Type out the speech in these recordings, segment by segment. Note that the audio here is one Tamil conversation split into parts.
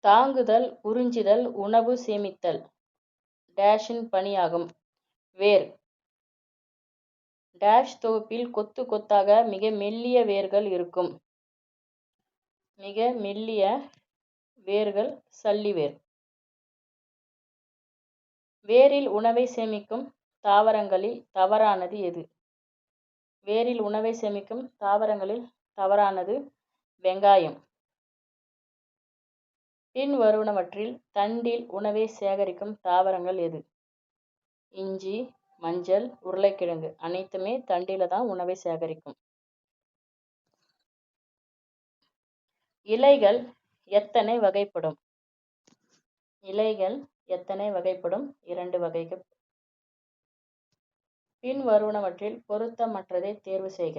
தாங்குதல், உறிஞ்சுதல், உணவு சேமித்தல் டேஷின் பணியாகும். வேர் டேஷ் தொகுப்பில் கொத்து கொத்தாக மிக மெல்லிய வேர்கள் இருக்கும். மிக மெல்லிய வேர்கள் சல்லிவேர். வேரில் உணவை சேமிக்கும் தாவரங்களில் தவறானது எது? வேரில் உணவை சேமிக்கும் தாவரங்களில் தவறானது வெங்காயம். பின் வருவனவற்றில் தண்டில் உணவை சேகரிக்கும் தாவரங்கள் எது? இஞ்சி, மஞ்சள், உருளைக்கிழங்கு அனைத்துமே தண்டில தான் உணவை சேகரிக்கும். இலைகள் எத்தனை வகைப்படும்? இலைகள் எத்தனை வகைப்படும்? 2 வகைகள். பின் வருவனவற்றில் பொருத்தமற்றதை தேர்வு செய்க.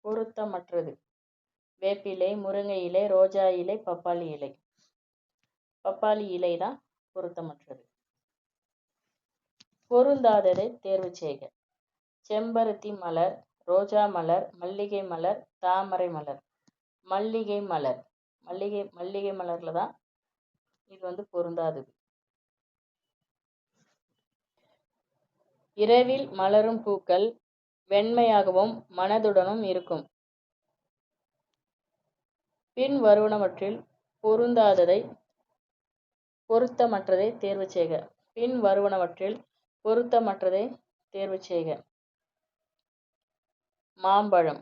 பொருத்தமற்றது வேப்பிலை, முருங்கை இலை, ரோஜா இலை, பப்பாளி இலை. பப்பாளி இலை தான் பொருத்தமற்றது. பொருந்தாததை தேர்வு செய்க. செம்பருத்தி மலர், ரோஜா மலர், மல்லிகை மலர், தாமரை மலர். மல்லிகை மலர். மல்லிகை மலர்ல தான் இது பொருந்தாதது. இரவில் மலரும் பூக்கள் வெண்மையாகவும் மனதுடனும் இருக்கும். பின் வருவனவற்றில் பொருந்தாததை பொருத்தமற்றதை தேர்வு செய்க. பின் வருவனவற்றில் பொருத்தமற்றதை தேர்வு செய்க. மாம்பழம்.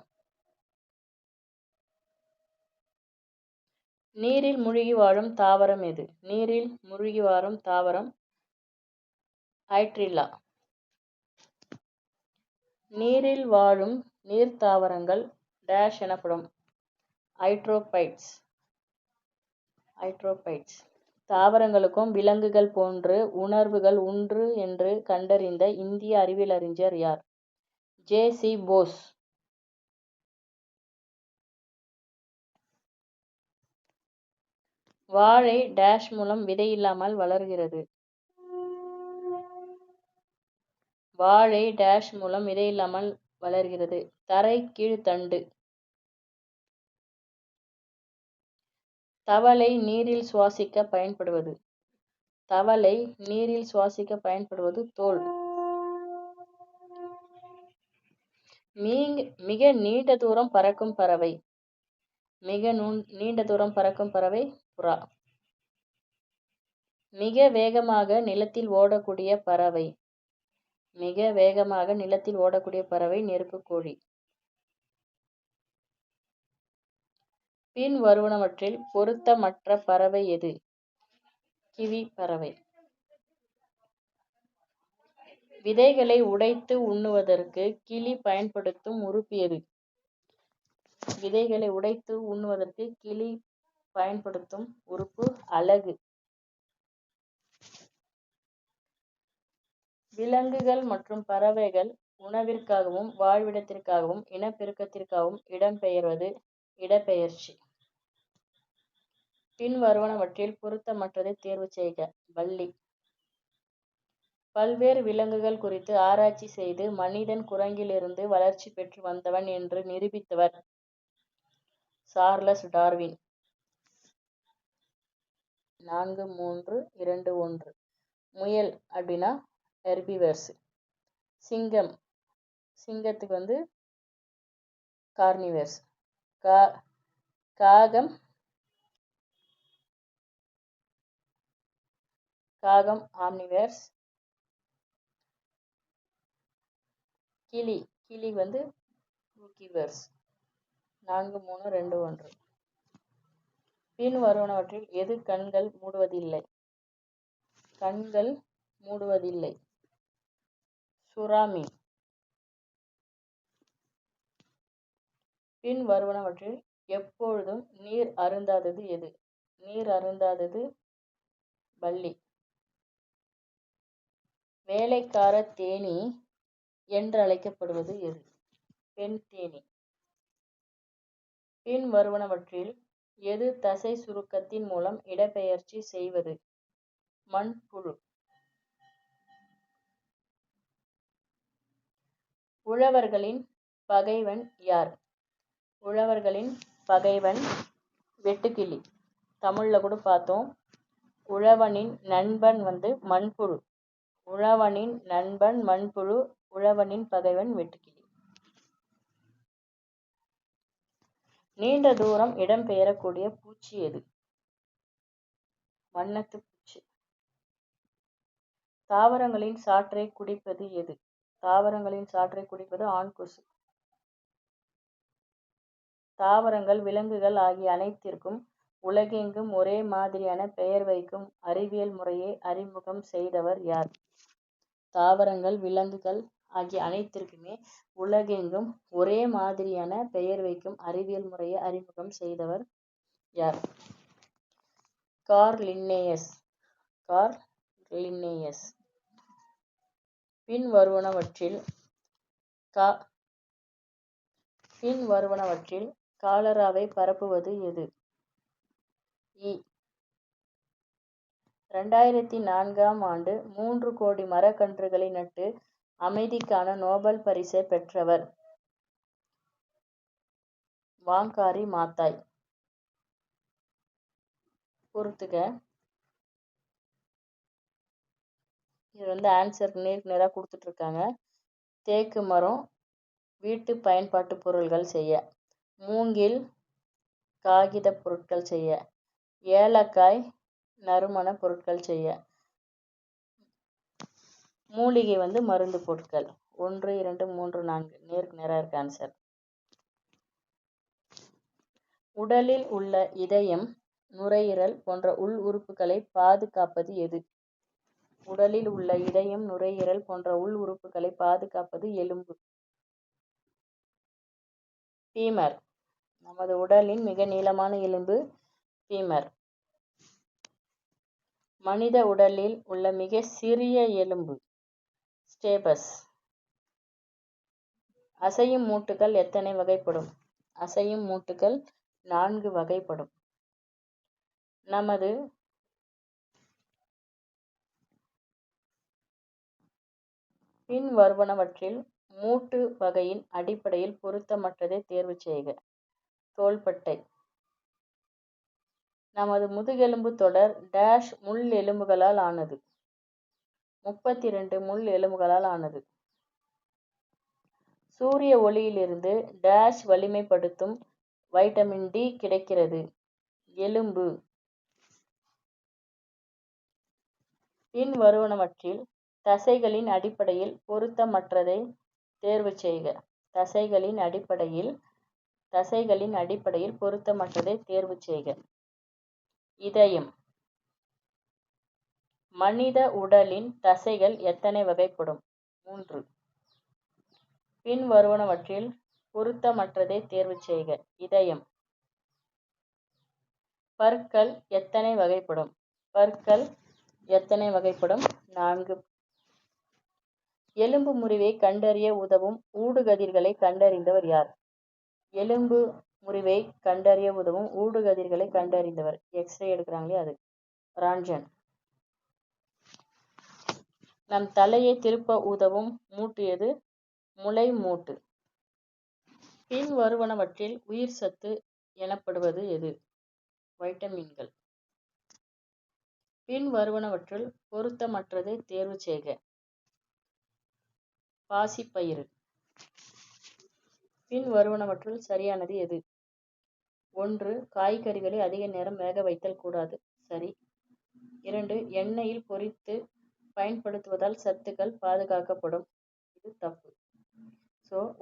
நீரில் மூழ்கி வாழும் தாவரம் எது? நீரில் மூழ்கி வாழும் தாவரம் ஹைட்ரில்லா. நீரில் வாழும் நீர்த்தாவரங்கள் டேஷ் எனப்படும். ஹைட்ரோபைட்ஸ். ஹைட்ரோபைட்ஸ். தாவரங்களுக்கும் விலங்குகள் போன்று உணர்வுகள் உண்டு என்று கண்டறிந்த இந்திய அறிவியலறிஞர் யார்? ஜே.சி. போஸ். வாழை டேஷ் மூலம் விதையில்லாமல் வளர்கிறது. வாழை டேஷ் மூலம் விதையில்லாமல் வளர்கிறது. தரை கீழ்த்தண்டு. தவளை நீரில் சுவாசிக்க பயன்படுவது. தவளை நீரில் சுவாசிக்க பயன்படுவது தோல். மிக நீண்ட தூரம் பறக்கும் பறவை. மிக நீண்ட தூரம் பறக்கும் பறவை புறா. மிக வேகமாக நிலத்தில் ஓடக்கூடிய பறவை. மிக வேகமாக நிலத்தில் ஓடக்கூடிய பறவை நெருப்புக்கோழி. பின் வருவனவற்றில் பொருத்தமற்ற பறவை எது? கிவி பறவை. விதைகளை உடைத்து உண்ணுவதற்கு கிளி பயன்படுத்தும் உறுப்பு எது? விதைகளை உடைத்து உண்ணுவதற்கு கிளி பயன்படுத்தும் உறுப்பு அலகு. விலங்குகள் மற்றும் பறவைகள் உணவிற்காகவும் வாழ்விடத்திற்காகவும் இனப்பெருக்கத்திற்காகவும் இடம்பெயர்வது இடப்பெயர்ச்சி. பின் வருவனவற்றில் பொருத்தமற்றதை தேர்வு செய்க. வள்ளி. பல்வேறு விலங்குகள் குறித்து ஆராய்ச்சி செய்து மனிதன் குரங்கிலிருந்து வளர்ச்சி பெற்று வந்தவன் என்று நிரூபித்தவர் சார்லஸ் டார்வின். 4-3-2-1. முயல் அப்படின்னா ஹெர்பிவர்ஸ். சிங்கம். சிங்கத்துக்கு கார்னிவர்ஸ். காகம் ஆம்னிவர்ஸ். கிளி ஃப்ரூகிவர்ஸ். 4-3-2-1. பின் வருவனவற்றில் எது கண்கள் மூடுவதில்லை? கண்கள் மூடுவதில்லை. சுறா மீன். பின் வருவனவற்றில் எப்பொழுதும் நீர் அருந்தாதது எது? நீர் அருந்தாதது வள்ளி. வேலைக்கார தேனீ என்றழைக்கப்படுவது எது? பெண் தேனீ. பின் வருவனவற்றில் எது தசை சுருக்கத்தின் மூலம் இடப்பெயர்ச்சி செய்வது? மண்புழு. உழவர்களின் பகைவன் யார்? உழவர்களின் பகைவன் வெட்டுக்கிளி. தமிழ்ல கூட பார்த்தோம். உழவனின் நண்பன் மண்புழு. உழவனின் நண்பன் மண்புழு, உழவனின் பகைவன் வெட்டுக்கிளி. நீண்ட தூரம் இடம்பெயரக்கூடிய பூச்சி எது? வண்ணத்து பூச்சி. தாவரங்களின் சாற்றை குடிப்பது எது? தாவரங்களின் சாற்றை குடிப்பது ஆண் கொசு. தாவரங்கள், விலங்குகள் ஆகிய அனைத்திற்கும் உலகெங்கும் ஒரே மாதிரியான பெயர் வைக்கும் அறிவியல் முறையை அறிமுகம் செய்தவர் யார்? தாவரங்கள், விலங்குகள் ஆகிய அனைத்திற்குமே உலகெங்கும் ஒரே மாதிரியான பெயர் வைக்கும் அறிவியல் முறையை அறிமுகம் செய்தவர் யார்? Carl Linnaeus. Carl Linnaeus. பின்வருவனவற்றில் காலராவை பரப்புவது எது? 2004ஆம் ஆண்டு 3 கோடி மரக்கன்றுகளை நட்டு அமைதிக்கான நோபல் பரிசை பெற்றவர் வாங்காரி மாத்தாய். பொறுத்துக்க. இது ஆன்சர் நேராக கொடுத்துட்டு இருக்காங்க. தேக்கு மரம் வீட்டு பயன்பாட்டு பொருள்கள் செய்ய, மூங்கில் காகித பொருட்கள் செய்ய, ஏலக்காய் நறுமண பொருட்கள் செய்ய, மூலிகை மருந்து பொருட்கள். 1, 2, 3, 4 நேருக்கு நேராக இருக்கு ஆன்சர். உடலில் உள்ள இதயம், நுரையீரல் போன்ற உள் உறுப்புகளை பாதுகாப்பது எது? உடலில் உள்ள இதயம், நுரையீரல் போன்ற உள் உறுப்புகளை பாதுகாப்பது எலும்பு. ஃபீமர். நமது உடலின் மிக நீளமான எலும்பு ஃபீமர். மனித உடலில் உள்ள மிக சிறிய எலும்பு ஸ்டேபஸ். அசையும் மூட்டுகள் எத்தனை வகைப்படும்? அசையும் மூட்டுகள் 4 வகைப்படும். நமது பின்வருவனவற்றில் மூட்டு வகையின் அடிப்படையில் பொருத்தமற்றதை தேர்வு செய்க. தோள்பட்டை. நமது முதுகெலும்பு தொடர் டேஷ் முள் எலும்புகளால் ஆனது. 32 முள் எலும்புகளால் ஆனது. சூரிய ஒளியிலிருந்து டேஷ் வலிமைப்படுத்தும் வைட்டமின் டி கிடைக்கிறது. எலும்பு. பின்வருவனவற்றில் தசைகளின் அடிப்படையில் பொருத்தமற்றதை தேர்வு செய்க. தசைகளின் அடிப்படையில் பொருத்தமற்றதை தேர்வு செய்க. இதயம். மனித உடலின் தசைகள் எத்தனை வகைப்படும்? 3. பின்வருவனவற்றில் பொருத்தமற்றதை தேர்வு செய்க. இதயம். பற்கள் எத்தனை வகைப்படும்? பற்கள் எத்தனை வகைப்படும்? 4. எலும்பு முறிவை கண்டறிய உதவும் ஊடுகதிர்களை கண்டறிந்தவர் யார்? எலும்பு முறிவை கண்டறிய உதவும் ஊடுகதிர்களை கண்டறிந்தவர், எக்ஸ்ரே எடுக்கிறாங்களே அது, ரான்ஜன். நம் தலையை திருப்ப உதவும் மூட்டு எது? முளை மூட்டு. பின்வருவனவற்றில் உயிர் சத்து எனப்படுவது எது? வைட்டமின்கள். பின்வருவனவற்றுள் பொருத்தமற்றதை தேர்வு செய்க. பாசிப்பயிறு. பின்வருவனவற்றுள் சரியானது எது? 1. காய்கறிகளை அதிக நேரம் வேக வைத்தல் கூடாது. சரி. 2. எண்ணெயில் பொரித்து பயன்படுத்துவதால் சத்துக்கள் பாதுகாக்கப்படும். இது தப்பு.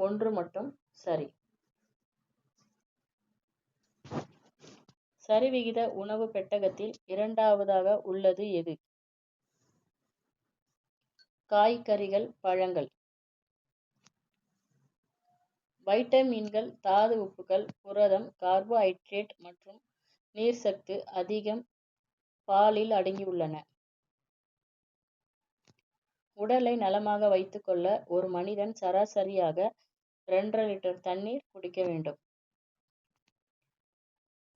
1 மட்டும் சரி. சரிவிகித உணவு பெட்டகத்தில் 2வதாக உள்ளது எது? காய்கறிகள், பழங்கள். வைட்டமின்கள், தாது உப்புகள், புரதம், கார்போஹைட்ரேட் மற்றும் நீர்சத்து அதிகம் பாலில் அடங்கியுள்ளன. உடலை நலமாக வைத்துக்கொள்ள ஒரு மனிதன் சராசரியாக 2.5 லிட்டர் தண்ணீர் குடிக்க வேண்டும்.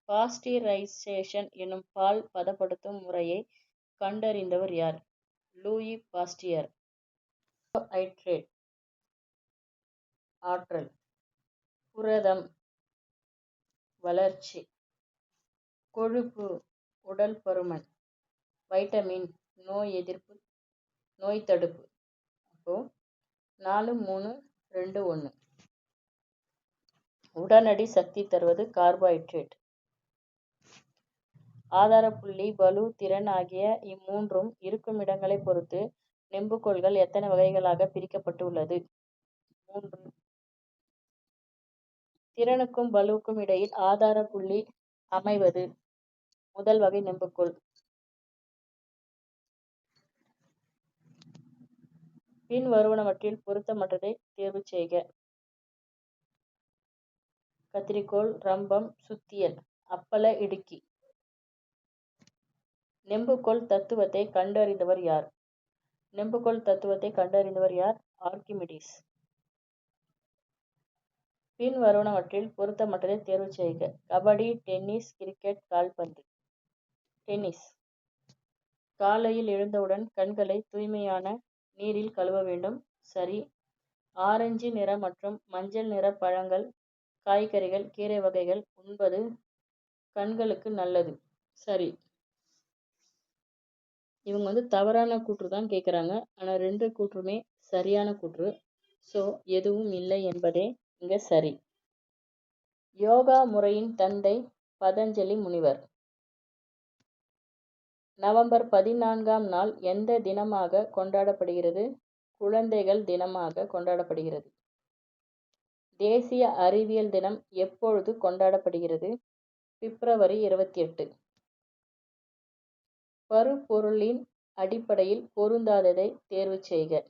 பாஸ்டிரைசேஷன் எனும் பால் பதப்படுத்தும் முறையை கண்டறிந்தவர் யார்? Louis Pasteur. கார்போஹைட்ரேட் ஆற்றல், புரதம் வளர்ச்சி, கொழுப்பு உடல் பருமன், வைட்டமின், நோய் எதிர்ப்பு, நோய் தடுப்பு. அப்போ 4, 3, 2, 1. உடனடி சக்தி தருவது கார்போஹைட்ரேட். ஆதாரப்புள்ளி, பளு, திறன் ஆகிய இம்மூன்றும் இருக்கும் இடங்களை பொறுத்து நெம்புகோல்கள் எத்தனை வகைகளாக பிரிக்கப்பட்டுள்ளது? 3. திறனுக்கும் பளுவுக்கும் இடையில் ஆதாரப்புள்ளி அமைவது முதல் வகை நெம்புகோல். பின் வருவனவற்றில் பொருத்தமற்றதை தேர்வு செய்க. கத்தரிக்கோல், ரம்பம், சுத்தியல், அப்பள இடுக்கி. நெம்புகோல் தத்துவத்தை கண்டறிந்தவர் யார்? நெம்புகோல் தத்துவத்தை கண்டறிந்தவர் யார்? ஆர்க்கிமிடிஸ். பின் வருவனவற்றில் பொருத்தமற்றதை தேர்வு செய்க. கபடி, டென்னிஸ், கிரிக்கெட், கால்பந்து. டென்னிஸ். காலையில் எழுந்தவுடன் கண்களை தூய்மையான நீரில் கழுவ வேண்டும். சரி. ஆரஞ்சு நிற மற்றும் மஞ்சள் நிற பழங்கள், காய்கறிகள், கீரை வகைகள் உண்பது கண்களுக்கு நல்லது. சரி. இவங்க தவறான கூற்று தான் கேட்குறாங்க. ஆனால் 2 கூற்றுமே சரியான கூற்று. ஸோ எதுவும் இல்லை என்பதே இங்க சரி. யோகா முறையின் தந்தை பதஞ்சலி முனிவர். நவம்பர் 14ஆம் நாள் எந்த தினமாக கொண்டாடப்படுகிறது? குழந்தைகள் தினமாக கொண்டாடப்படுகிறது. தேசிய அறிவியல் தினம் எப்பொழுது கொண்டாடப்படுகிறது? பிப்ரவரி 28. பருப்பொருளின் அடிப்படையில் பொருந்தாததை தேர்வு செய்க.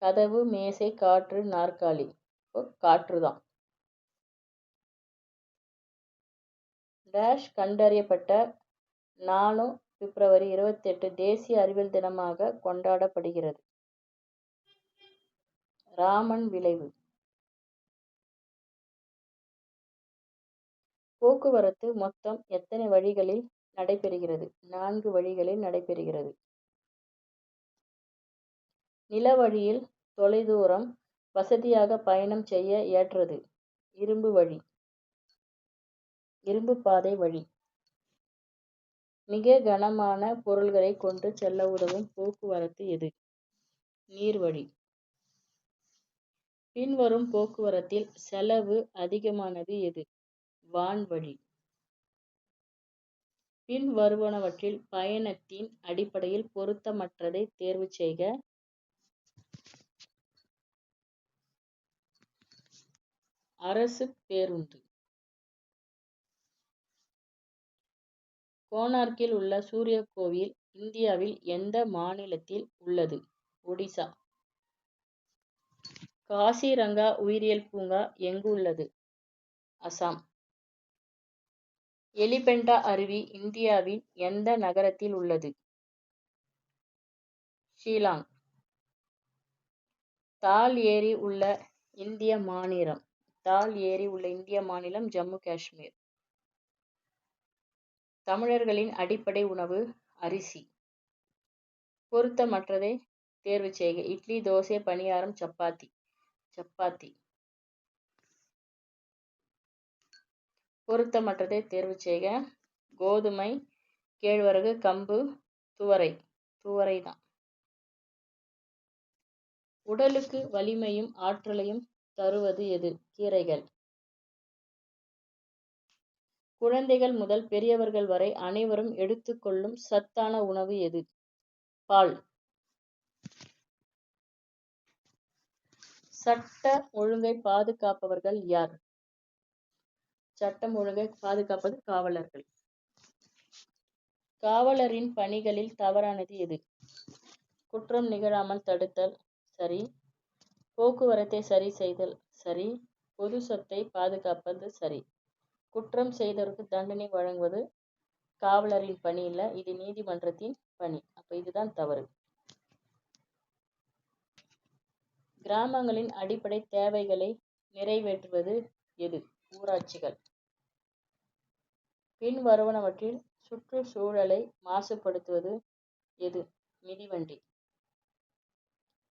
கதவு, மேசை, காற்று, நாற்காலி. காற்றுதான். டேஷ் கண்டறியப்பட்ட நானோ பிப்ரவரி 28 தேசிய அறிவியல் தினமாக கொண்டாடப்படுகிறது. ராமன் விளைவு. போக்குவரத்து மொத்தம் எத்தனை வழிகளில் நடைபெறுகிறது? 4 வழிகளில் நடைபெறுகிறது. நிலவழியில் தொலைதூரம் வசதியாக பயணம் செய்ய ஏற்றது இரும்பு வழி, இரும்பு பாதை வழி. மிக கனமான பொருள்களை கொண்டு செல்ல உதவும் போக்குவரத்து எது? நீர்வழி. பின்வரும் போக்குவரத்தில் செலவு அதிகமானது எது? வான்வழி. பின் வருவனவற்றில் பயணத்தின் அடிப்படையில் பொருத்தமற்றதை தேர்வு செய்க. அரசு பேருந்து. கோனார்க்கில் உள்ள சூரிய கோவில் இந்தியாவில் எந்த மாநிலத்தில் உள்ளது? ஒடிசா. காசிரங்கா உயிரியல் பூங்கா எங்கு உள்ளது? அசாம். எலிபெண்டா அருவி இந்தியாவின் எந்த நகரத்தில் உள்ளது? ஷில்லாங். தால் ஏரி உள்ள இந்திய மாநிலம். தால் ஏரி உள்ள இந்திய மாநிலம் ஜம்மு காஷ்மீர். தமிழர்களின் அடிப்படை உணவு அரிசி. பொருத்தமற்றதை தேர்வு செய்க. இட்லி, தோசை, பணியாரம், சப்பாத்தி. சப்பாத்தி. பொருத்தமற்றதை தேர்வு செய்க. கோதுமை, கேழ்வரகு, கம்பு, துவரை. துவரை தான். உடலுக்கு வலிமையும் ஆற்றலையும் தருவது எது? கீரைகள். குழந்தைகள் முதல் பெரியவர்கள் வரை அனைவரும் எடுத்துக்கொள்ளும் சத்தான உணவு எது? பால். சட்ட ஒழுங்கை பாதுகாப்பவர்கள் யார்? சட்டம் ஒழுங்கை பாதுகாப்பது காவலர்கள். காவலரின் பணிகளில் தவறானது எது? குற்றம் நிகழாமல் தடுத்தல். சரி. போக்குவரத்தை சரி செய்தல். சரி. பொது சொத்தை பாதுகாப்பது. சரி. குற்றம் செய்தவருக்கு தண்டனை வழங்குவது காவலரின் பணி இல்லை, இது நீதிமன்றத்தின் பணி. அப்ப இதுதான் தவறு. கிராமங்களின் அடிப்படை தேவைகளை நிறைவேற்றுவது எது? ஊராட்சிகள். பின் வருவனவற்றில் சுற்றுச்சூழலை மாசுபடுத்துவது எது? மிதிவண்டி.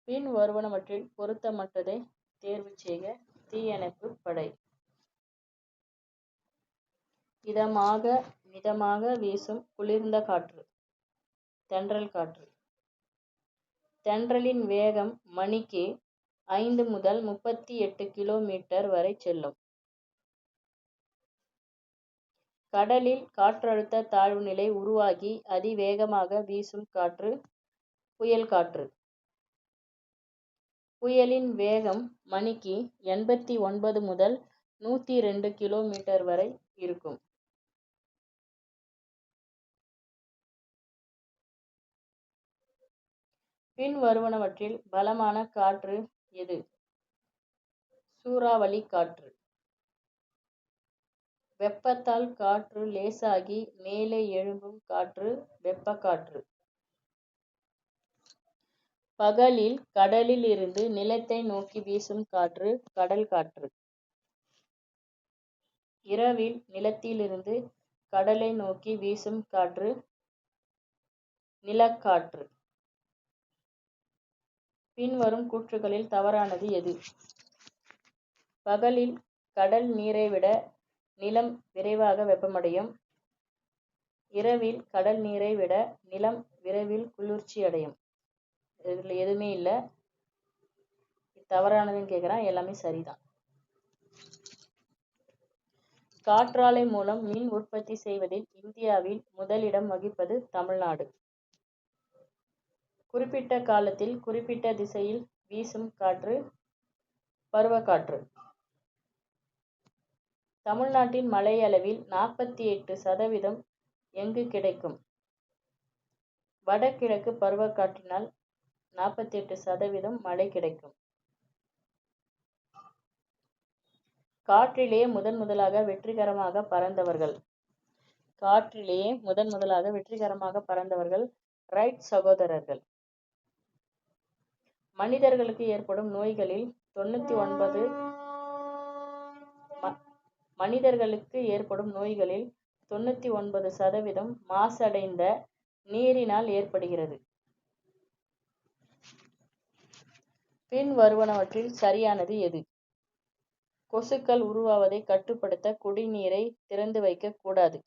பின் வருவனவற்றில் பொருத்தமற்றதை தேர்வு செய்க. தீயணைப்பு படை. இதமாக மிதமாக வீசும் குளிர்ந்த காற்று, தென்றல் காற்று. தென்றலின் வேகம் மணிக்கு 5 முதல் 38 கிலோமீட்டர் வரை செல்லும். கடலில் காற்றழுத்த தாழ்வு நிலை உருவாகி அதிவேகமாக வீசும் காற்று புயல் காற்று. புயலின் வேகம் மணிக்கு 89 முதல் 102 கிலோமீட்டர் வரை இருக்கும். பின் வருவனவற்றில் பலமான காற்று எது? சூறாவளி காற்று. வெப்பத்தால் காற்று லேசாகி மேலே எழும்பும் காற்று வெப்பக்காற்று. பகலில் கடலில் இருந்து நிலத்தை நோக்கி வீசும் காற்று கடல் காற்று. இரவில் நிலத்திலிருந்து கடலை நோக்கி வீசும் காற்று நிலக்காற்று. பின்வரும் கூற்றுகளில் தவறானது எது? பகலில் கடல் நீரை விட நிலம் விரைவாக வெப்பமடையும். இரவில் கடல் நீரை விட நிலம் விரைவில் குளிர்ச்சி அடையும். இதில் எதுவுமே இல்லை. தவறானதுன்னு கேட்குறான். எல்லாமே சரிதான். காற்றாலை மூலம் மின் உற்பத்தி செய்வதில் இந்தியாவில் முதலிடம் வகிப்பது தமிழ்நாடு. குறிப்பிட்ட காலத்தில் குறிப்பிட்ட திசையில் வீசும் காற்று பருவக்காற்று. தமிழ்நாட்டின் மழை அளவில் 48% எங்கு கிடைக்கும்? வடகிழக்கு பருவக்காற்றினால் 48% மழை கிடைக்கும். காற்றிலேயே முதன்முதலாக வெற்றிகரமாக பறந்தவர்கள். காற்றிலேயே முதன்முதலாக வெற்றிகரமாக பறந்தவர்கள் ரைட் சகோதரர்கள். மனிதர்களுக்கு ஏற்படும் நோய்களில் 99% மாசடைந்த நீரினால் ஏற்படுகிறது. பின் வருவனவற்றில் சரியானது எது? கொசுக்கள் உருவாவதை கட்டுப்படுத்த குடிநீரை திறந்து வைக்க கூடாது.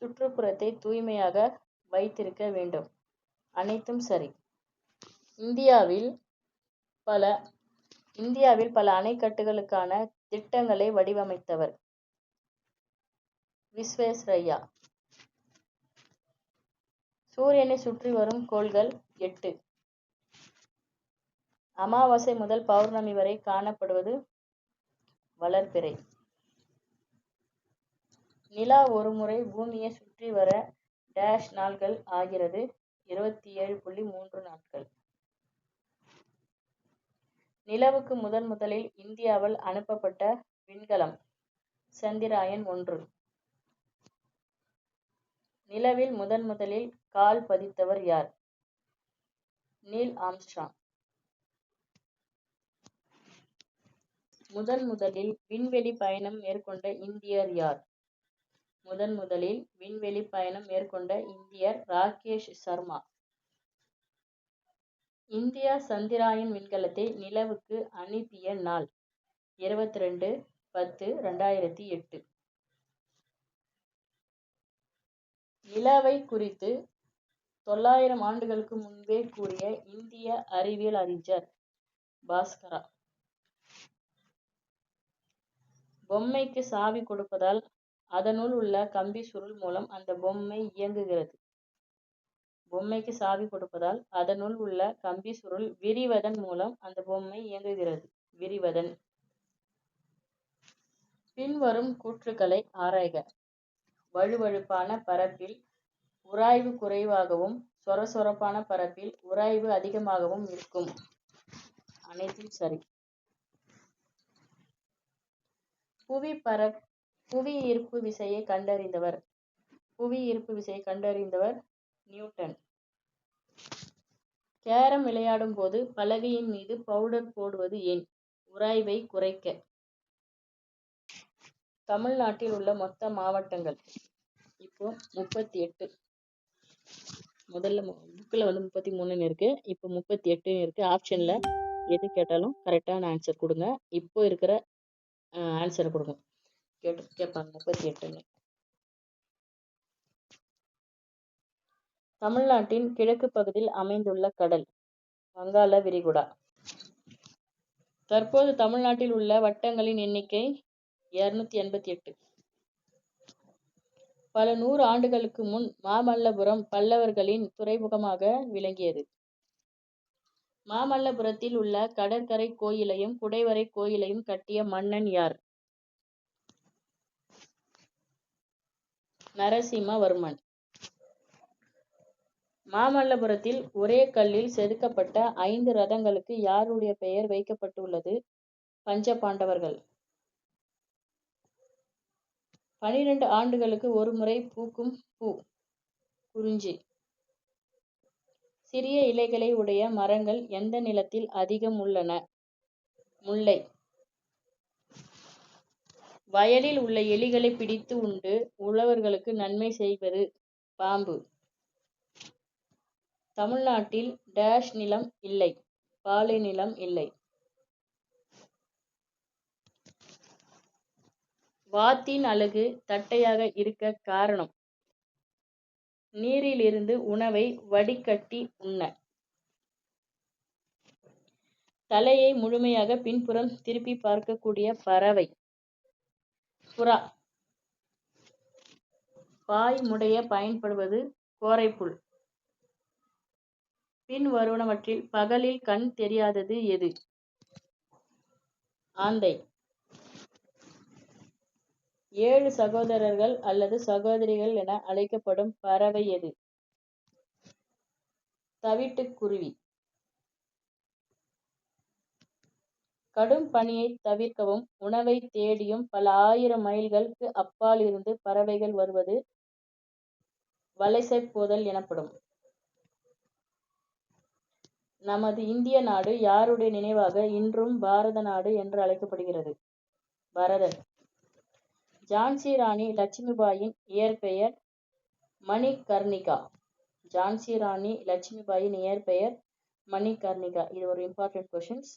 சுற்றுப்புறத்தை தூய்மையாக வைத்திருக்க வேண்டும். அனைத்தும் சரி. இந்தியாவில் பல அணைக்கட்டுகளுக்கான திட்டங்களை வடிவமைத்தவர் விஸ்வேஸ்வரய்யா. சூரியனை சுற்றி வரும் கோள்கள் 8. அமாவாசை முதல் பௌர்ணமி வரை காணப்படுவது வளர்பிறை. நிலா ஒரு முறை பூமியை சுற்றி வர டேஷ் நாட்கள் ஆகிறது? 27.3 நாட்கள். நிலவுக்கு முதலில் இந்தியாவால் அனுப்பப்பட்ட விண்கலம் சந்திராயன் 1. நிலவில் முதலில் கால் பதித்தவர் யார்? Neil Armstrong. முதலில் விண்வெளி பயணம் மேற்கொண்ட இந்தியர் யார்? முதலில் விண்வெளி பயணம் மேற்கொண்ட இந்தியர் ராகேஷ் சர்மா. இந்தியா சந்திராயன் விண்கலத்தை நிலவுக்கு அனுப்பிய நாள் 22/10/2008. நிலவை குறித்து 900 ஆண்டுகளுக்கு முன்பே கூறிய இந்திய அறிவியல் அறிஞர் பாஸ்கரா. பொம்மைக்கு சாவி கொடுப்பதால் அதனுள் உள்ள கம்பி சுருள் மூலம் அந்த பொம்மை இயங்குகிறது. பொம்மைக்கு சாவி கொடுப்பதால் அதனுள் உள்ள கம்பி சுருள் விரிவதன் மூலம் அந்த பொம்மை இயங்குகிறது. விரிவதன். பின்வரும் கூற்றுக்களை ஆராய்க. வழுவழுப்பான பரப்பில் உராய்வு குறைவாகவும் சொரசொரப்பான பரப்பில் உராய்வு அதிகமாகவும் இருக்கும். அனைத்தும் சரி. புவி ஈர்ப்பு விசையை கண்டறிந்தவர் நியூட்டன். கேரம் விளையாடும் போது பலகையின் மீது பவுடர் போடுவது ஏன்? உராய்வை குறைக்க. தமிழ்நாட்டில் உள்ள மொத்த மாவட்டங்கள் இப்போ 38. முதல்ல புக்கில் 33 இருக்கு. இப்போ 38 இருக்கு. ஆப்ஷன்ல எது கேட்டாலும் கரெக்டான ஆன்சர் கொடுங்க. இப்போ இருக்கிற ஆன்சர் கொடுங்க. கேட்பாங்க 38. தமிழ்நாட்டின் கிழக்கு பகுதியில் அமைந்துள்ள கடல் வங்காள விரிகுடா. தற்போது தமிழ்நாட்டில் உள்ள வட்டங்களின் எண்ணிக்கை 288. பல 100 ஆண்டுகளுக்கு முன் மாமல்லபுரம் பல்லவர்களின் துறைமுகமாக விளங்கியது. மாமல்லபுரத்தில் உள்ள கடற்கரை கோயிலையும் குடைவரை கோயிலையும் கட்டிய மன்னன் யார்? நரசிம்மவர்மன். மாமல்லபுரத்தில் ஒரே கல்லில் செதுக்கப்பட்ட 5 ரதங்களுக்கு யாருடைய பெயர் வைக்கப்பட்டுள்ளது? பஞ்சபாண்டவர்கள். 12 ஆண்டுகளுக்கு ஒரு முறை பூக்கும் பூ குறிஞ்சி. சிறிய இலைகளை உடைய மரங்கள் எந்த நிலத்தில் அதிகம் உள்ளன? முல்லை. வயலில் உள்ள எலிகளை பிடித்து உண்டு உழவர்களுக்கு நன்மை செய்வது பாம்பு. தமிழ்நாட்டில் டேஷ் நிலம் இல்லை, பாலை நிலம் இல்லை. வாத்தின் அலகு தட்டையாக இருக்க காரணம்? நீரிலிருந்து உணவை வடிகட்டி உண்ண. தலையை முழுமையாக பின்புறம் திருப்பி பார்க்கக்கூடிய பறவை புறா. பாய் முடைய பயன்படுவது கோரைப்புல். பின் வருவனவற்றில் பகலில் கண் தெரியாதது எது? ஆந்தை. 7 சகோதரர்கள் அல்லது சகோதரிகள் என அழைக்கப்படும் பறவை எது? தவிட்டுக்குருவி. கடும் பனியை தவிர்க்கவும் உணவை தேடியும் பல 1000 மைல்களுக்கு அப்பால் இருந்து பறவைகள் வருவது வலசை போதல் எனப்படும். நமது இந்திய நாடு யாருடைய நினைவாக இன்றும் பாரத நாடு என்று அழைக்கப்படுகிறது? பரதன். ஜான்சி ராணி லட்சுமிபாயின் இயற்பெயர் மணிகர்ணிகா. ஜான்சி ராணி லட்சுமிபாயின் இயற்பெயர் மணிகர்ணிகா. இது ஒரு இம்பார்ட்டன்ட் கொஸ்டின்ஸ்.